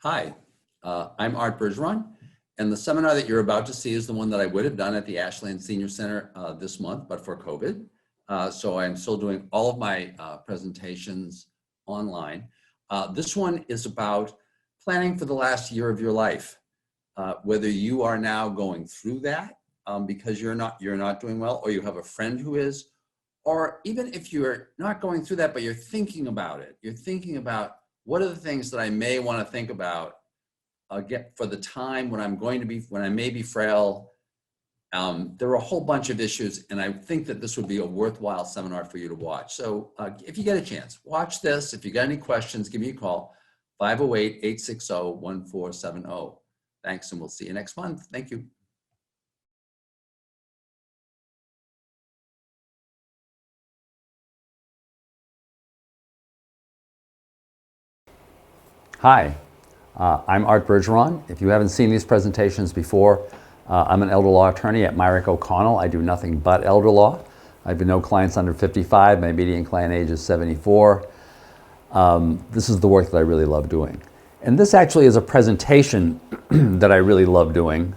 Hi, I'm Art Bergeron, and the seminar that you're about to see is the one that I would have done at the Ashland Senior Center this month, but for COVID. So I'm still doing all of my presentations online. This one is about planning for the last year of your life, whether you are now going through that because you're not doing well, or you have a friend who is, or even if you're not going through that, but you're thinking about it. You're thinking about, what are the things that I may want to think about get for the time when I may be frail. There are a whole bunch of issues, and I think that this would be a worthwhile seminar for you to watch. So if you get a chance, watch this. If you got any questions, give me a call, 508-860-1470. Thanks, and we'll see you next month. Thank you. Hi, I'm Art Bergeron. If you haven't seen these presentations before, I'm an elder law attorney at Myrick O'Connell. I do nothing but elder law. I have no clients under 55. My median client age is 74. This is the work that I really love doing. And this actually is a presentation that I really love doing.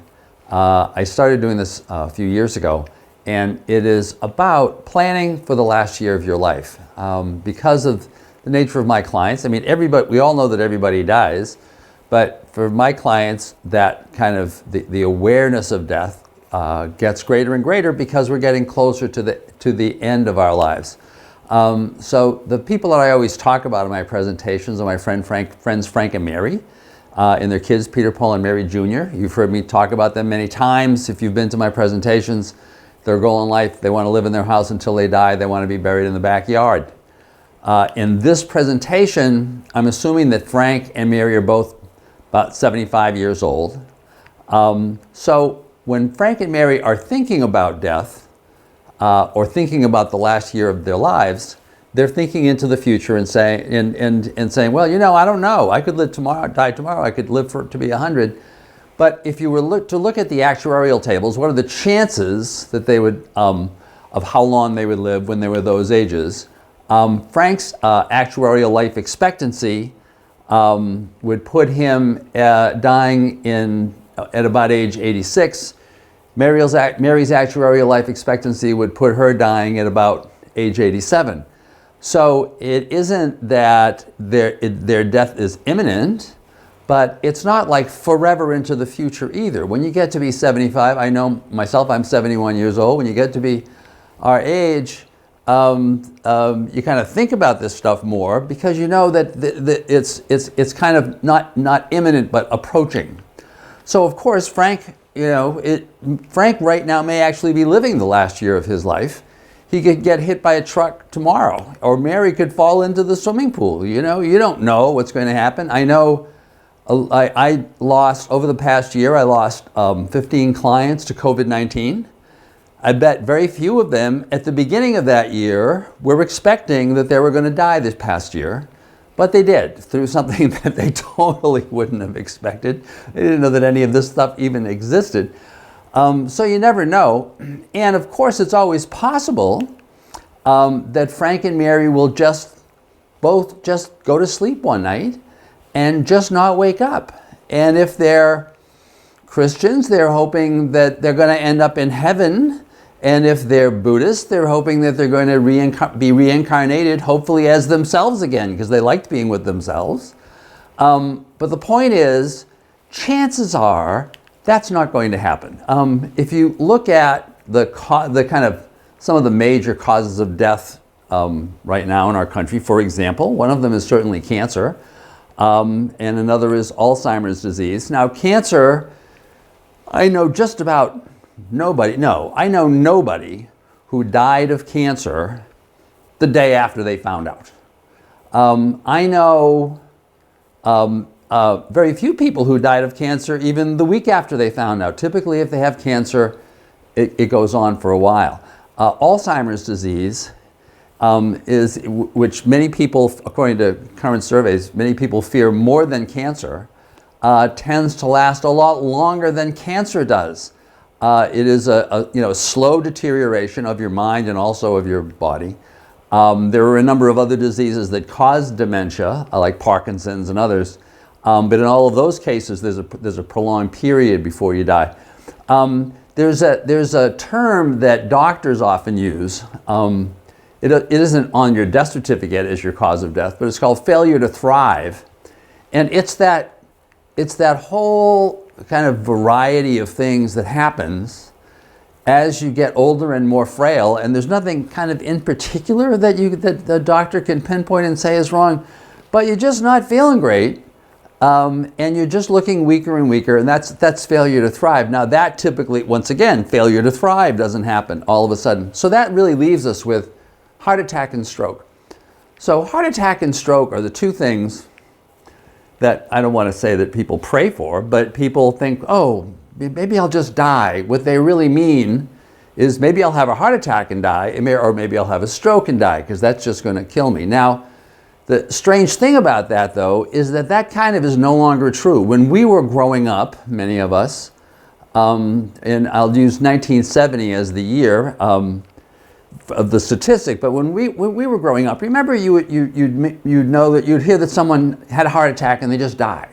I started doing this a few years ago, and it is about planning for the last year of your life. Because of the nature of my clients, I mean, we all know that everybody dies, but for my clients, that kind of the awareness of death gets greater and greater because we're getting closer to the end of our lives. So the people that I always talk about in my presentations are my friends Frank and Mary, and their kids Peter, Paul, and Mary Jr. You've heard me talk about them many times. If you've been to my presentations, their goal in life, they want to live in their house until they die. They want to be buried in the backyard. In this presentation, I'm assuming that Frank and Mary are both about 75 years old. So when Frank and Mary are thinking about death or thinking about the last year of their lives, they're thinking into the future and saying, well, you know, I don't know. I could live tomorrow, die tomorrow. I could live to be 100. But if you were to look at the actuarial tables, what are the chances that they would, of how long they would live when they were those ages? Frank's actuarial life expectancy would put him dying at about age 86. Mary's actuarial life expectancy would put her dying at about age 87. So it isn't that their death is imminent, but it's not like forever into the future either. When you get to be 75, I know myself, I'm 71 years old. When you get to be our age, you kind of think about this stuff more because you know that it's kind of not imminent but approaching. So of course Frank, Frank right now may actually be living the last year of his life. He could get hit by a truck tomorrow, or Mary could fall into the swimming pool. You don't know what's going to happen. I know I lost, over the past year, I lost 15 clients to COVID-19. I bet very few of them at the beginning of that year were expecting that they were going to die this past year, but they did through something that they totally wouldn't have expected. They didn't know that any of this stuff even existed. So you never know. And of course, it's always possible that Frank and Mary will both just go to sleep one night and just not wake up. And if they're Christians, they're hoping that they're going to end up in heaven. And if they're Buddhists, they're hoping that they're going to be reincarnated, hopefully as themselves again, because they liked being with themselves. But the point is, chances are that's not going to happen. If you look at the kind of some of the major causes of death right now in our country, for example, one of them is certainly cancer, and another is Alzheimer's disease. Now, cancer, I know just about I know nobody who died of cancer the day after they found out. I know very few people who died of cancer even the week after they found out. Typically, if they have cancer, it goes on for a while. Alzheimer's disease which many people, according to current surveys, many people fear more than cancer, tends to last a lot longer than cancer does. It is a slow deterioration of your mind and also of your body. There are a number of other diseases that cause dementia, like Parkinson's and others. But in all of those cases, there's a prolonged period before you die. There's a term that doctors often use. It isn't on your death certificate as your cause of death, but it's called failure to thrive. And it's that whole kind of variety of things that happens as you get older and more frail, and there's nothing kind of in particular that the doctor can pinpoint and say is wrong, but you're just not feeling great, and you're just looking weaker and weaker, and that's failure to thrive. Now that typically, once again, failure to thrive doesn't happen all of a sudden. So that really leaves us with heart attack and stroke. So heart attack and stroke are the two things that I don't want to say that people pray for, but people think, oh, maybe I'll just die. What they really mean is maybe I'll have a heart attack and die, or maybe I'll have a stroke and die, because that's just going to kill me. Now, the strange thing about that, though, is that kind of is no longer true. When we were growing up, many of us, and I'll use 1970 as the year of the statistic, but when we were growing up, remember you'd know that you'd hear that someone had a heart attack and they just died.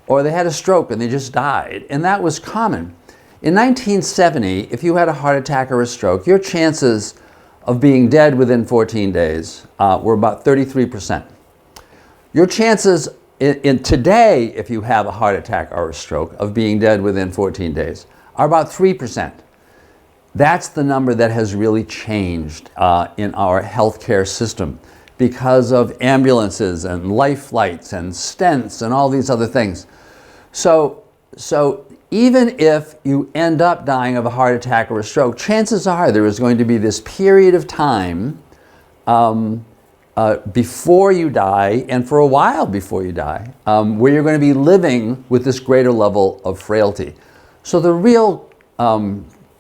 Or they had a stroke and they just died, and that was common. In 1970, if you had a heart attack or a stroke, your chances of being dead within 14 days were about 33%. Your chances in today, if you have a heart attack or a stroke, of being dead within 14 days are about 3%. That's the number that has really changed in our healthcare system because of ambulances and life flights and stents and all these other things. So even if you end up dying of a heart attack or a stroke, chances are there is going to be this period of time before you die, and for a while before you die, where you're going to be living with this greater level of frailty. So the real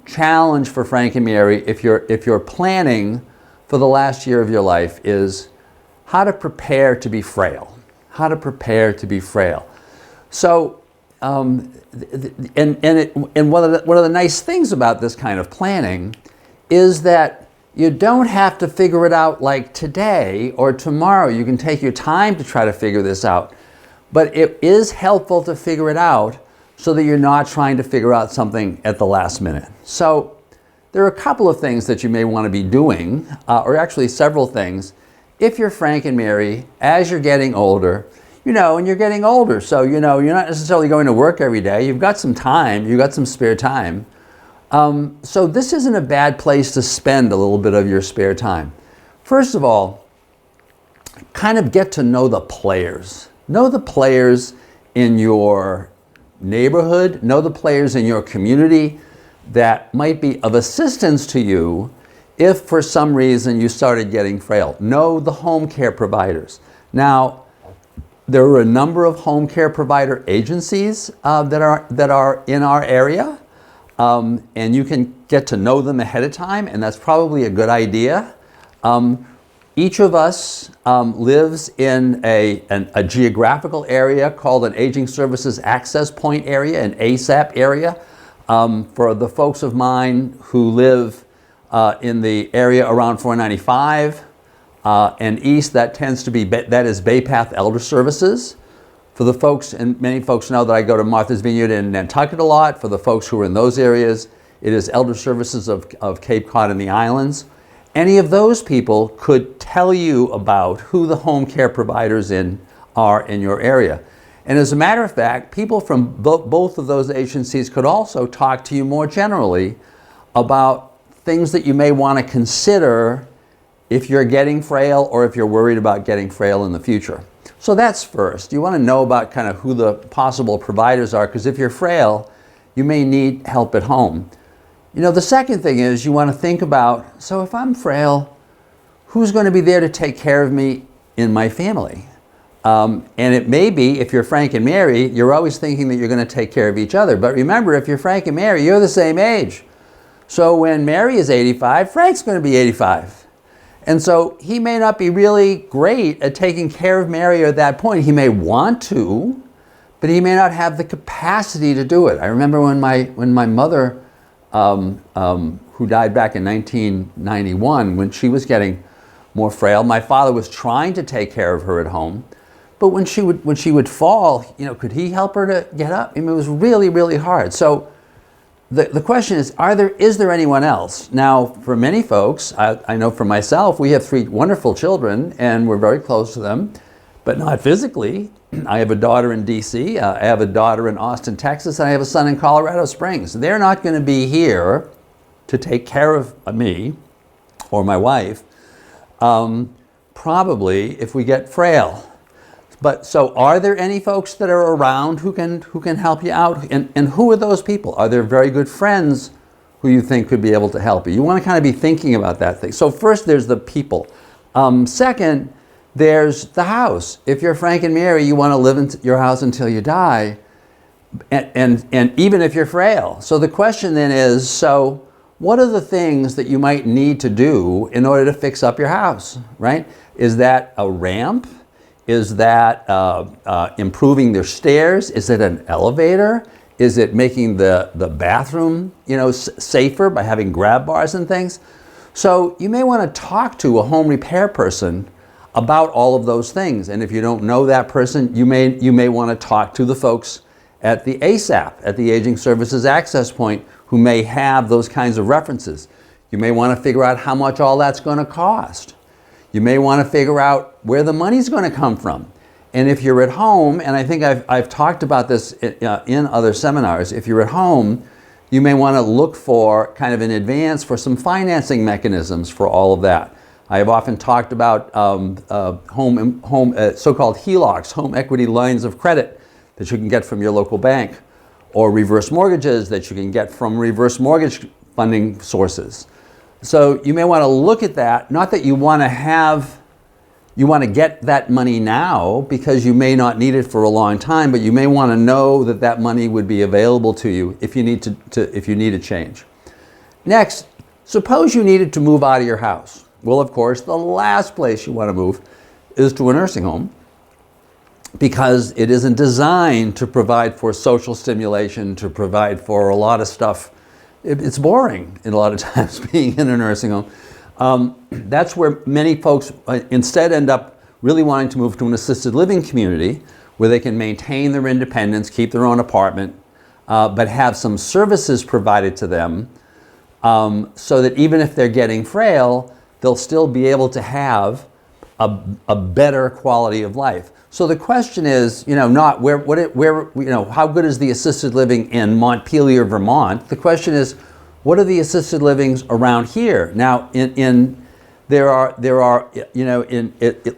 challenge for Frank and Mary, if you're planning for the last year of your life, is how to prepare to be frail. How to prepare to be frail. So, and one of the nice things about this kind of planning is that you don't have to figure it out like today or tomorrow. You can take your time to try to figure this out. But it is helpful to figure it out so that you're not trying to figure out something at the last minute. So there are a couple of things that you may want to be doing, or actually several things, if you're Frank and Mary, as you're getting older, and you're getting older, so you're not necessarily going to work every day. You've got some time, you've got some spare time. So this isn't a bad place to spend a little bit of your spare time. First of all, kind of get to know the players. Know the players in your neighborhood, know the players in your community that might be of assistance to you if for some reason you started getting frail. Know the home care providers. Now, there are a number of home care provider agencies that are in our area, and you can get to know them ahead of time, and that's probably a good idea. Each of us lives in a geographical area called an Aging Services Access Point area, an ASAP area. For the folks of mine who live in the area around 495 and east, that tends to be, that is Bay Path Elder Services. For the folks, and many folks know that I go to Martha's Vineyard in Nantucket a lot. For the folks who are in those areas, it is Elder Services of Cape Cod and the Islands. Any of those people could tell you about who the home care providers are in your area. And as a matter of fact, people from both of those agencies could also talk to you more generally about things that you may want to consider if you're getting frail or if you're worried about getting frail in the future. So that's first. You want to know about kind of who the possible providers are, because if you're frail, you may need help at home. The second thing is you want to think about, so if I'm frail, who's going to be there to take care of me in my family? And it may be, if you're Frank and Mary, you're always thinking that you're going to take care of each other. But remember, if you're Frank and Mary, you're the same age. So when Mary is 85, Frank's going to be 85. And so he may not be really great at taking care of Mary at that point. He may want to, but he may not have the capacity to do it. I remember when my mother, who died back in 1991, when she was getting more frail, my father was trying to take care of her at home, but when she would fall, could he help her to get up? I mean, it was really, really hard. So the question is there anyone else? Now, for many folks, I know for myself, we have 3 wonderful children and we're very close to them, but not physically. I have a daughter in DC, I have a daughter in Austin, Texas, and I have a son in Colorado Springs. They're not going to be here to take care of me or my wife, probably if we get frail. But so are there any folks that are around who can help you out? And who are those people? Are there very good friends who you think could be able to help you? You want to kind of be thinking about that thing. So first there's the people. Second, there's the house. If you're Frank and Mary, you want to live in your house until you die, and even if you're frail. So the question then is, so what are the things that you might need to do in order to fix up your house, right? Is that a ramp? Is that improving their stairs? Is it an elevator? Is it making the bathroom, safer by having grab bars and things? So you may want to talk to a home repair person about all of those things. And if you don't know that person, you may want to talk to the folks at the ASAP, at the Aging Services Access Point, who may have those kinds of references. You may want to figure out how much all that's going to cost. You may want to figure out where the money's going to come from. And if you're at home, and I think I've talked about this in other seminars, if you're at home, you may want to look for kind of in advance for some financing mechanisms for all of that. I have often talked about so-called HELOCs, home equity lines of credit that you can get from your local bank, or reverse mortgages that you can get from reverse mortgage funding sources. So you may want to look at that, not that you want to get that money now because you may not need it for a long time, but you may want to know that that money would be available to you if you need if you need a change. Next, suppose you needed to move out of your house. Well, of course, the last place you want to move is to a nursing home, because it isn't designed to provide for social stimulation, to provide for a lot of stuff. It's boring in a lot of times being in a nursing home. That's where many folks instead end up really wanting to move to an assisted living community where they can maintain their independence, keep their own apartment, but have some services provided to them so that even if they're getting frail, they'll still be able to have a better quality of life. So the question is, not how good is the assisted living in Montpelier, Vermont? The question is, what are the assisted livings around here? Now, there are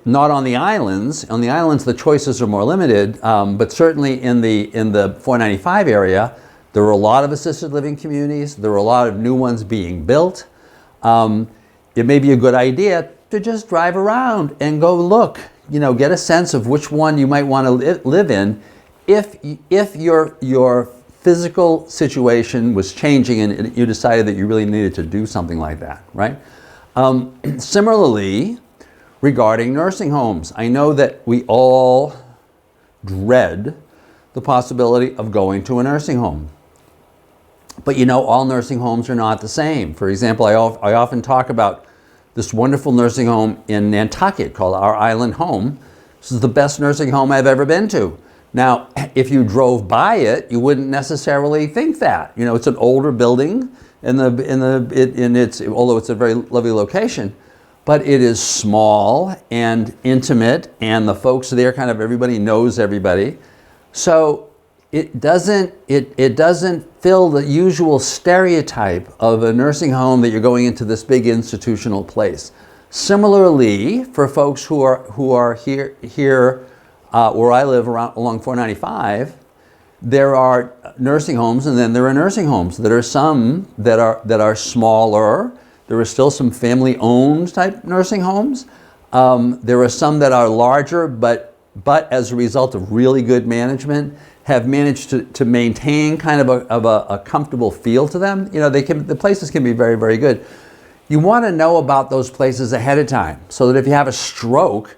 not on the islands. On the islands, the choices are more limited, but certainly in the 495 area, there are a lot of assisted living communities. There are a lot of new ones being built. It may be a good idea to just drive around and go look, get a sense of which one you might want to live in if your physical situation was changing and you decided that you really needed to do something like that, right? Similarly, regarding nursing homes, I know that we all dread the possibility of going to a nursing home. But all nursing homes are not the same. For example, I often talk about this wonderful nursing home in Nantucket called Our Island Home. This is the best nursing home I've ever been to. Now, if you drove by it, you wouldn't necessarily think that. It's an older building, although it's a very lovely location, but it is small and intimate, and the folks there, kind of everybody knows everybody. So it doesn't fill the usual stereotype of a nursing home that you're going into this big institutional place. Similarly, for folks who are here where I live along 495, there are nursing homes, and then there are nursing homes. There are some that are smaller. There are still some family-owned type nursing homes. There are some that are larger, but as a result of really good management, have managed to maintain kind of a comfortable feel to them. The places can be very, very good. You want to know about those places ahead of time, so that if you have a stroke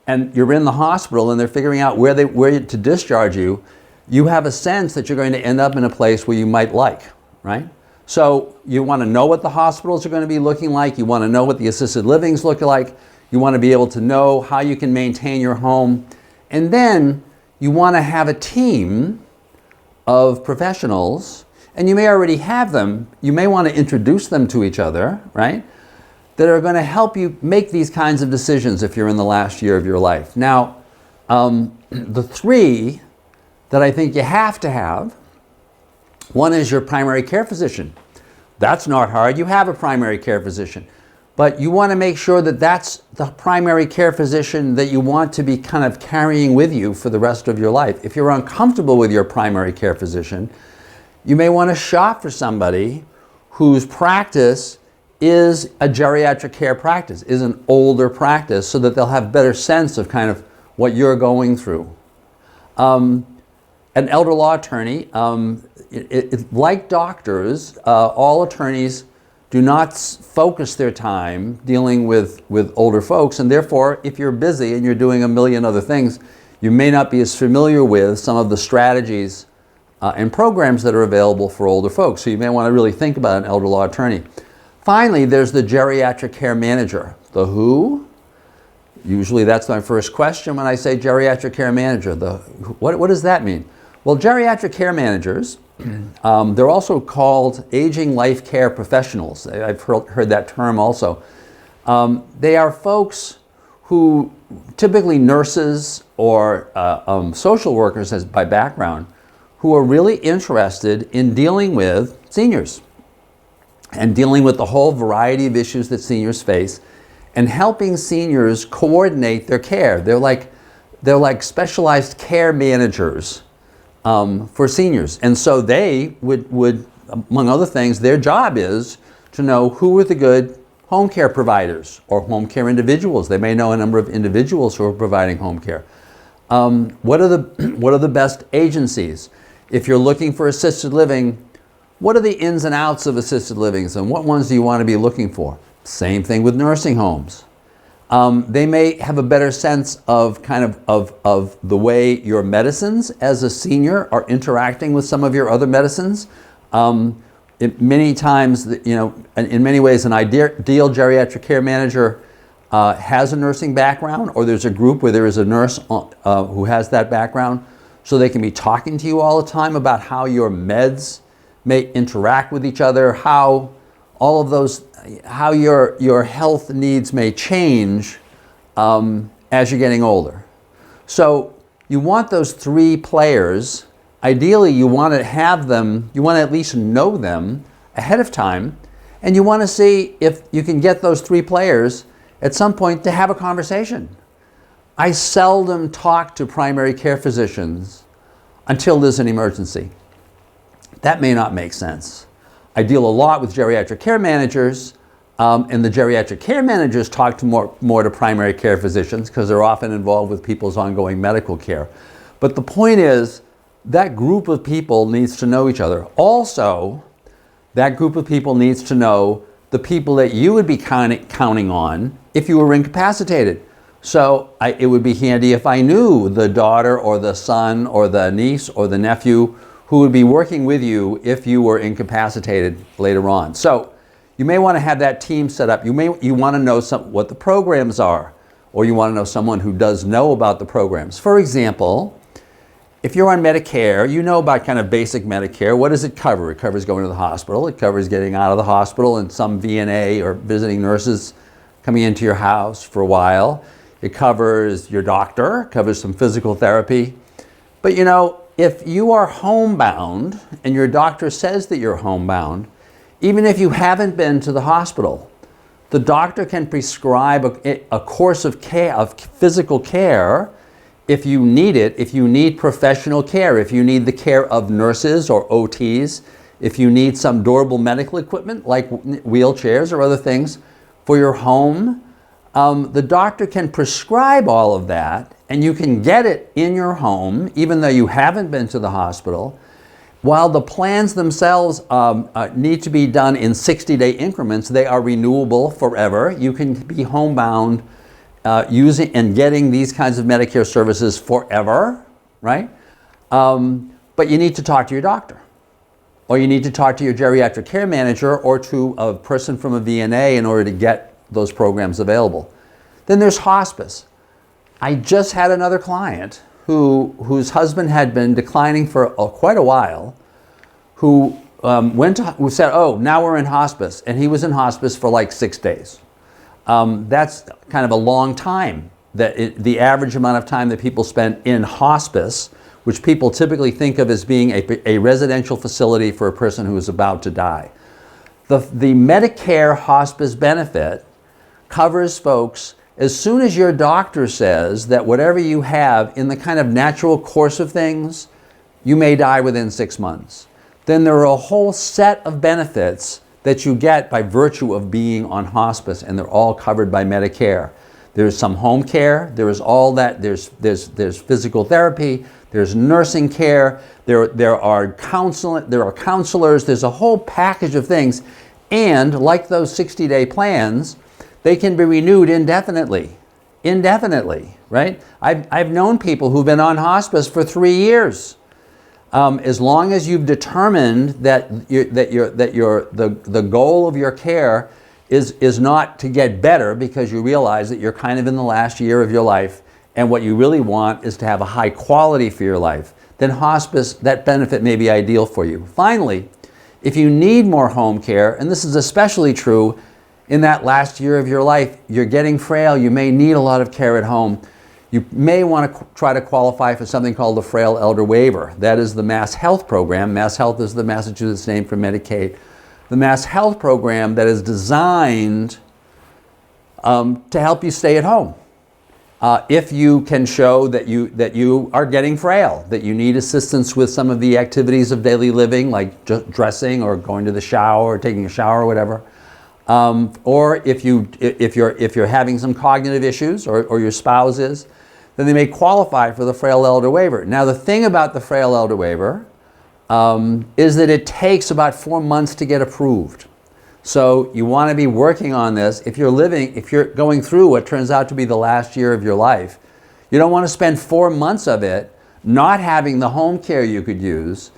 and you're in the hospital and they're figuring out where to discharge you, you have a sense that you're going to end up in a place where you might like, right? So you want to know what the hospitals are going to be looking like. You want to know what the assisted livings look like. You want to be able to know how you can maintain your home. And then you want to have a team of professionals, and you may already have them. You may want to introduce them to each other, right? That are going to help you make these kinds of decisions if you're in the last year of your life. Now, the three that I think you have to have, one is your primary care physician. That's not hard. You have a primary care physician. But you want to make sure that that's the primary care physician that you want to be kind of carrying with you for the rest of your life. If you're uncomfortable with your primary care physician, you may want to shop for somebody whose practice is a geriatric care practice, is an older practice, so that they'll have better sense of kind of what you're going through. An elder law attorney, like doctors, all attorneys do not focus their time dealing with older folks, and therefore, if you're busy and you're doing a million other things, you may not be as familiar with some of the strategies and programs that are available for older folks. So you may want to really think about an elder law attorney. Finally, there's the geriatric care manager. The who? Usually that's my first question when I say geriatric care manager. What does that mean? Well, geriatric care managers, they're also called aging life care professionals. I've heard that term also. They are folks who, typically nurses or social workers as by background, who are really interested in dealing with seniors and dealing with the whole variety of issues that seniors face and helping seniors coordinate their care. They're like specialized care managers for seniors. And so they would, among other things, their job is to know who are the good home care providers or home care individuals. They may know a number of individuals who are providing home care. What are the best agencies? If you're looking for assisted living, what are the ins and outs of assisted living, and what ones do you want to be looking for? Same thing with nursing homes. They may have a better sense of of the way your medicines as a senior are interacting with some of your other medicines. Many times, in many ways, an ideal geriatric care manager has a nursing background, or there's a group where there is a nurse who has that background, so they can be talking to you all the time about how your meds may interact with each other, how all of those, how your health needs may change as you're getting older. So you want those three players. Ideally, you want to have them, you want to at least know them ahead of time, and you want to see if you can get those three players at some point to have a conversation. I seldom talk to primary care physicians until there's an emergency. That may not make sense. I deal a lot with geriatric care managers, and the geriatric care managers talk more to primary care physicians because they're often involved with people's ongoing medical care. But the point is, that group of people needs to know each other. Also, that group of people needs to know the people that you would be counting on if you were incapacitated. So it would be handy if I knew the daughter or the son or the niece or the nephew who would be working with you if you were incapacitated later on. So you may want to have that team set up. You want to know what the programs are, or you want to know someone who does know about the programs. For example, if you're on Medicare, you know about kind of basic Medicare. What does it cover? It covers going to the hospital. It covers getting out of the hospital and some VNA or visiting nurses coming into your house for a while. It covers your doctor, covers some physical therapy. But if you are homebound and your doctor says that you're homebound, even if you haven't been to the hospital, the doctor can prescribe a course of care, of physical care, if you need it, if you need professional care, if you need the care of nurses or OTs, if you need some durable medical equipment like wheelchairs or other things for your home, the doctor can prescribe all of that, and you can get it in your home, even though you haven't been to the hospital. While the plans themselves need to be done in 60-day increments, they are renewable forever. You can be homebound using and getting these kinds of Medicare services forever, right? But you need to talk to your doctor, or you need to talk to your geriatric care manager or to a person from a VNA in order to get those programs available. Then there's hospice. I just had another client whose husband had been declining for quite a while, who who said, oh, now we're in hospice. And he was in hospice for like 6 days. That's kind of a long time. The average amount of time that people spend in hospice, which people typically think of as being a residential facility for a person who is about to die. The Medicare hospice benefit covers folks as soon as your doctor says that whatever you have in the kind of natural course of things, you may die within 6 months. Then there are a whole set of benefits that you get by virtue of being on hospice, and they're all covered by Medicare. There's some home care, there is all that, there's physical therapy, there's nursing care, there are counselors, there's a whole package of things. And like those 60-day plans, they can be renewed indefinitely, right? I've known people who've been on hospice for 3 years. As long as you've determined that the goal of your care is not to get better because you realize that you're kind of in the last year of your life, and what you really want is to have a high quality for your life, then hospice, that benefit may be ideal for you. Finally, if you need more home care, and this is especially true in that last year of your life, you're getting frail, you may need a lot of care at home, you may want to try to qualify for something called the Frail Elder Waiver. That is the Mass Health program. Mass Health is the Massachusetts name for Medicaid. The Mass Health program that is designed to help you stay at home. If you can show that you are getting frail, that you need assistance with some of the activities of daily living, like just dressing or going to the shower or taking a shower or whatever. Or if you're having some cognitive issues, or your spouse is, then they may qualify for the Frail Elder Waiver. Now, the thing about the Frail Elder Waiver is that it takes about 4 months to get approved. So you want to be working on this. If you're going through what turns out to be the last year of your life, you don't want to spend 4 months of it not having the home care you could use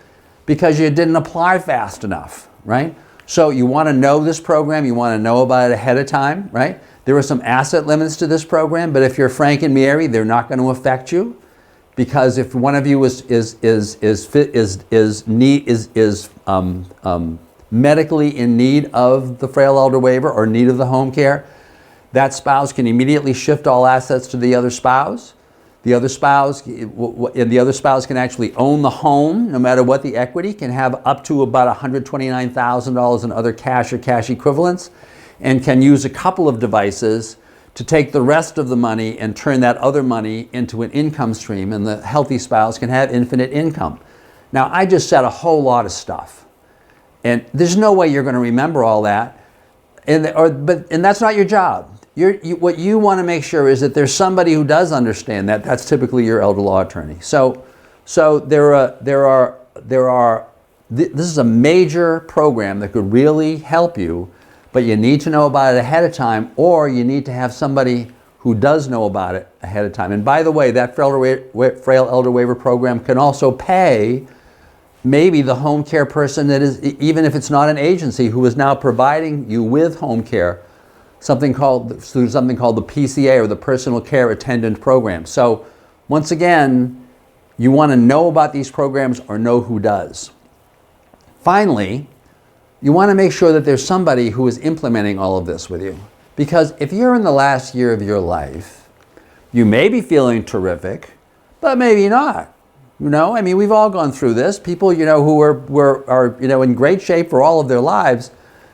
because you didn't apply fast enough, right? So you want to know this program, you want to know about it ahead of time, right? There are some asset limits to this program, but if you're Frank and Mary, they're not going to affect you, because if one of you is medically in need of the Frail Elder Waiver or need of the home care, that spouse can immediately shift all assets to the other spouse. The other spouse can actually own the home, no matter what the equity, can have up to about $129,000 in other cash or cash equivalents, and can use a couple of devices to take the rest of the money and turn that other money into an income stream, and the healthy spouse can have infinite income. Now, I just said a whole lot of stuff, and there's no way you're going to remember all that, and that's not your job. What you want to make sure is that there's somebody who does understand that. That's typically your elder law attorney. So this is a major program that could really help you, but you need to know about it ahead of time, or you need to have somebody who does know about it ahead of time. And by the way, that Frail Elder Waiver program can also pay maybe the home care person that is, even if it's not an agency, who is now providing you with home care, something called the PCA, or the Personal Care Attendant Program. So once again, you want to know about these programs or know who does. Finally, you want to make sure that there's somebody who is implementing all of this with you. Because if you're in the last year of your life, you may be feeling terrific, but maybe not. I mean, we've all gone through this. People, who are in great shape for all of their lives,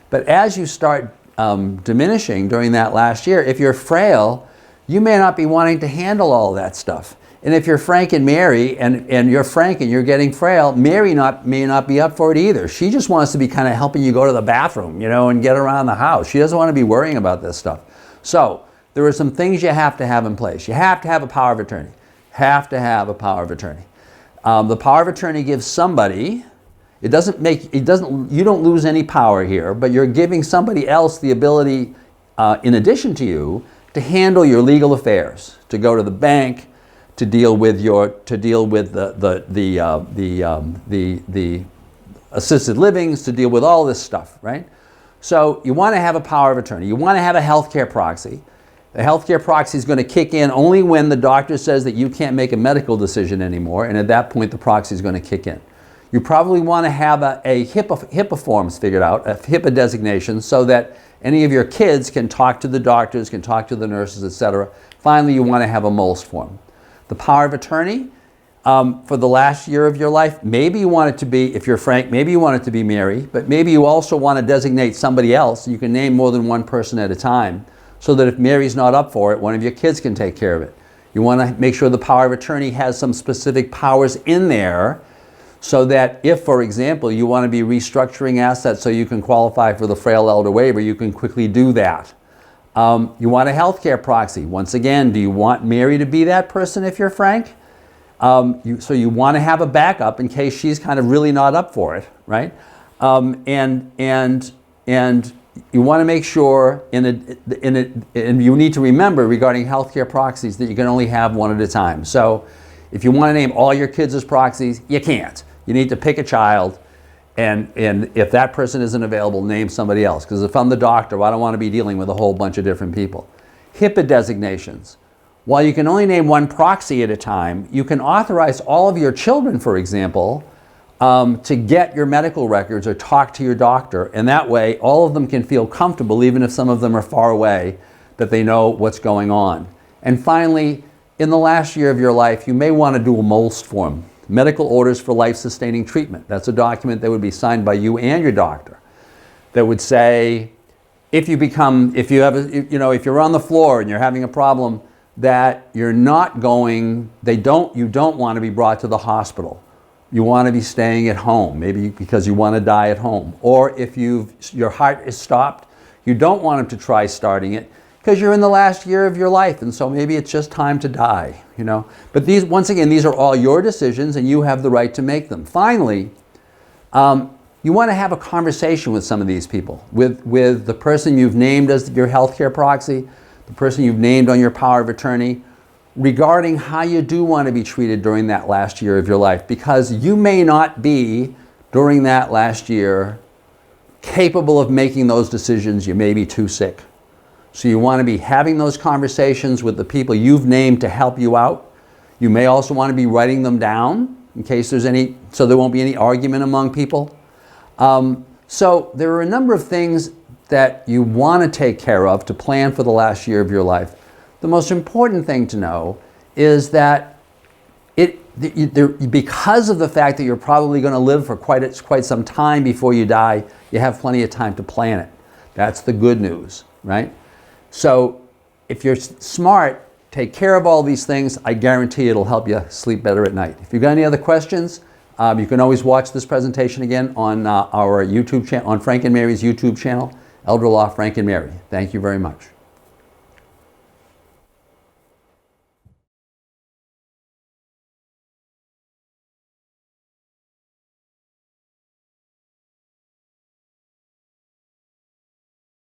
but as you start diminishing during that last year, if you're frail, you may not be wanting to handle all that stuff. And if you're Frank and Mary, and you're Frank and you're getting frail, Mary may not be up for it either. She just wants to be kind of helping you go to the bathroom, and get around the house. She doesn't want to be worrying about this stuff. So there are some things you have to have in place. You have to have a power of attorney. The power of attorney gives somebody, you don't lose any power here, but you're giving somebody else the ability, in addition to you, to handle your legal affairs, to go to the bank, to deal with the assisted livings, to deal with all this stuff, right? So you want to have a power of attorney. You want to have a healthcare proxy. The healthcare proxy is going to kick in only when the doctor says that you can't make a medical decision anymore, and at that point the proxy is going to kick in. You probably want to have a HIPAA forms figured out, a HIPAA designation, so that any of your kids can talk to the doctors, can talk to the nurses, etc. Finally, you want to have a MOLST form. The power of attorney, for the last year of your life, maybe you want it to be, if you're Frank, maybe you want it to be Mary, but maybe you also want to designate somebody else. You can name more than one person at a time, so that if Mary's not up for it, one of your kids can take care of it. You want to make sure the power of attorney has some specific powers in there, so that if, for example, you want to be restructuring assets so you can qualify for the Frail elder waiver, you can quickly do that. You want a healthcare proxy. Once again, do you want Mary to be that person if you're Frank? So you want to have a backup in case she's kind of really not up for it, right? And you want to make sure, and you need to remember regarding healthcare proxies that you can only have one at a time. So if you want to name all your kids as proxies, you can't. You need to pick a child, and if that person isn't available, name somebody else. Because if I'm the doctor, I don't want to be dealing with a whole bunch of different people. HIPAA designations. While you can only name one proxy at a time, you can authorize all of your children, for example, to get your medical records or talk to your doctor. And that way, all of them can feel comfortable, even if some of them are far away, that they know what's going on. And finally, in the last year of your life, you may want to do a MOLST form, Medical Orders for Life-Sustaining Treatment. That's a document that would be signed by you and your doctor that would say, if you're on the floor and you're having a problem, that you're not going, you don't want to be brought to the hospital. You want to be staying at home, maybe because you want to die at home. Or if your heart is stopped, you don't want them to try starting it because you're in the last year of your life, and so maybe it's just time to die, But once again, these are all your decisions and you have the right to make them. Finally, you want to have a conversation with some of these people, with the person you've named as your healthcare proxy, the person you've named on your power of attorney, regarding how you do want to be treated during that last year of your life, because you may not be, during that last year, capable of making those decisions. You may be too sick. So you want to be having those conversations with the people you've named to help you out. You may also want to be writing them down in case there's so there won't be any argument among people. So there are a number of things that you want to take care of to plan for the last year of your life. The most important thing to know is that because of the fact that you're probably going to live for quite some time before you die, you have plenty of time to plan it. That's the good news, right? So if you're smart, take care of all these things. I guarantee it'll help you sleep better at night. If you've got any other questions, you can always watch this presentation again on our YouTube channel, on Frank and Mary's YouTube channel, Elder Law Frank and Mary. Thank you very much.